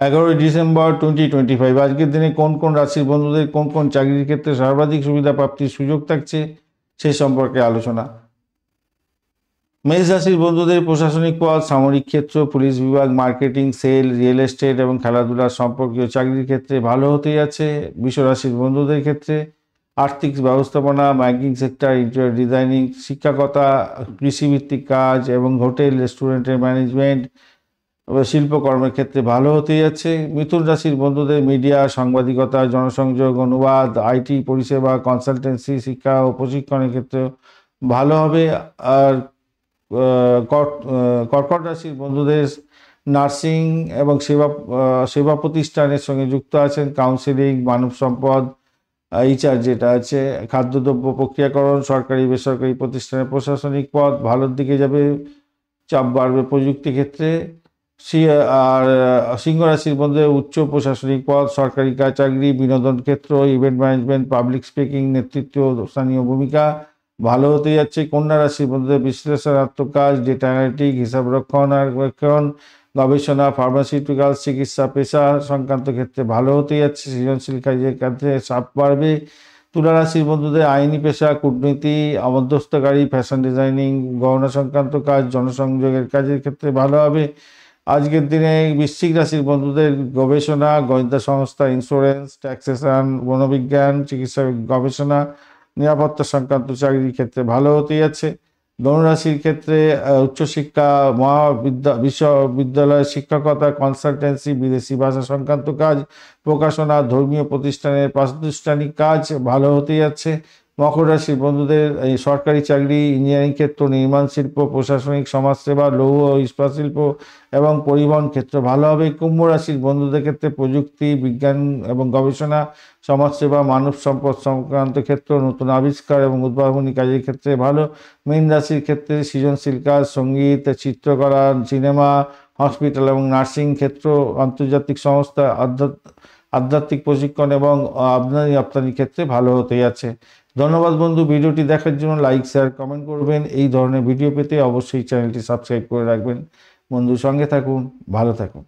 11 December 2025। আজকের দিনে কোন কোন রাশির বন্ধুদের কোন কোন চাকরির ক্ষেত্রে সর্বাধিক সুবিধা প্রাপ্তির সুযোগ থাকছে সে সম্পর্কে আলোচনা। মেষ রাশির বন্ধুদের প্রশাসনিক পদ, সামরিক ক্ষেত্র, পুলিশ বিভাগ, মার্কেটিং, সেল, রিয়েল এস্টেট এবং খেলাধুলার সম্পর্কীয় চাকরির ক্ষেত্রে ভালো হতেই আছে। বৃষ রাশির বন্ধুদের ক্ষেত্রে আর্থিক ব্যবস্থাপনা, ব্যাংকিং সেক্টর, ইন্টেরিয়র ডিজাইনিং, শিক্ষকতা, কৃষিভিত্তিক কাজ এবং হোটেল রেস্টুরেন্টের ম্যানেজমেন্ট, শিল্পকর্মের ক্ষেত্রে ভালো হতেই যাচ্ছে। মিথুন রাশির বন্ধুদের মিডিয়া, সাংবাদিকতা, জনসংযোগ, অনুবাদ, আইটি পরিষেবা, কনসালটেন্সি, শিক্ষা ও প্রশিক্ষণের ক্ষেত্রে ভালো হবে। আর কর্কট রাশির বন্ধুদের নার্সিং এবং সেবা প্রতিষ্ঠানের সঙ্গে যুক্ত আছেন, কাউন্সিলিং, মানব সম্পদ, এইচআর যেটা আছে, খাদ্যদ্রব্য প্রক্রিয়াকরণ, সরকারি বেসরকারি প্রতিষ্ঠানের প্রশাসনিক পদ ভালোর দিকে যাবে, চাপ বাড়বে প্রযুক্তি ক্ষেত্রে। আর সিংহ রাশির মধ্যে উচ্চ প্রশাসনিক পদ, সরকারি চাকরি, বিনোদন ক্ষেত্র, ইভেন্ট ম্যানেজমেন্ট, পাবলিক স্পিকিং, নেতৃত্ব, স্থানীয় ভূমিকা ভালো হতে যাচ্ছে। কন্যা রাশির মধ্যে বিশ্লেষণাত্মক কাজ, ডেটা অ্যানালিটিক, হিসাব রক্ষণ, গবেষণা, ফার্মাসিউটিক্যাল, চিকিৎসা পেশা সংক্রান্ত ক্ষেত্রে ভালো হতে যাচ্ছে। সৃজনশীল কাজের ক্ষেত্রে চাপ বাড়বে। তুলা রাশির বন্ধুদের আইনি পেশা, কূটনীতি, মধ্যস্থকারী, ফ্যাশন ডিজাইনিং, গহনা সংক্রান্ত কাজ, জনসংযোগের কাজের ক্ষেত্রে ভালো হবে। আজকের দিনে বৃশ্চিক রাশির বন্ধুদের গবেষণা, গোয়েন্দা সংস্থা, ইন্স্যুরেন্স, ট্যাক্সেশন, বনবিজ্ঞান, চিকিৎসা গবেষণা, নিরাপত্তা সংক্রান্ত চাকরির ক্ষেত্রে ভালো হতে যাচ্ছে। ধনুরাশির ক্ষেত্রে উচ্চশিক্ষা, বিশ্ববিদ্যালয় শিক্ষকতা, কনসালটেন্সি, বিদেশি ভাষা সংক্রান্ত কাজ, প্রকাশনা, ধর্মীয় প্রতিষ্ঠানের প্রাতিষ্ঠানিক কাজ ভালো হতে যাচ্ছে। মকর রাশির বন্ধুদের এই সরকারি চাকরি, ইঞ্জিনিয়ারিং ক্ষেত্র, নির্মাণ শিল্প, প্রশাসনিক, সমাজসেবা, লৌহ ও ইস্পাত শিল্প এবং পরিবহন ক্ষেত্র ভালো হবে। কুম্ভ রাশির বন্ধুদের ক্ষেত্রে প্রযুক্তি, বিজ্ঞান এবং গবেষণা, সমাজসেবা, মানব সম্পদ সংক্রান্ত ক্ষেত্র, নতুন আবিষ্কার এবং উদ্ভাবনী কাজের ক্ষেত্রে ভালো। মীন রাশির ক্ষেত্রে সৃজনশীল কাজ, সঙ্গীত, চিত্রকলা, সিনেমা, হসপিটাল এবং নার্সিং ক্ষেত্র, আন্তর্জাতিক সংস্থা, আধ্যাত্মিক প্রশিক্ষণ এবং আমদানি রপ্তানি ক্ষেত্রে ভালো হতে যাচ্ছে। ধন্যবাদ বন্ধু, ভিডিওটি দেখার জন্য লাইক, শেয়ার, কমেন্ট করবেন। এই ধরনের ভিডিও পেতে অবশ্যই চ্যানেলটি সাবস্ক্রাইব করে রাখবেন। বন্ধু সঙ্গে থাকুন, ভালো থাকুন।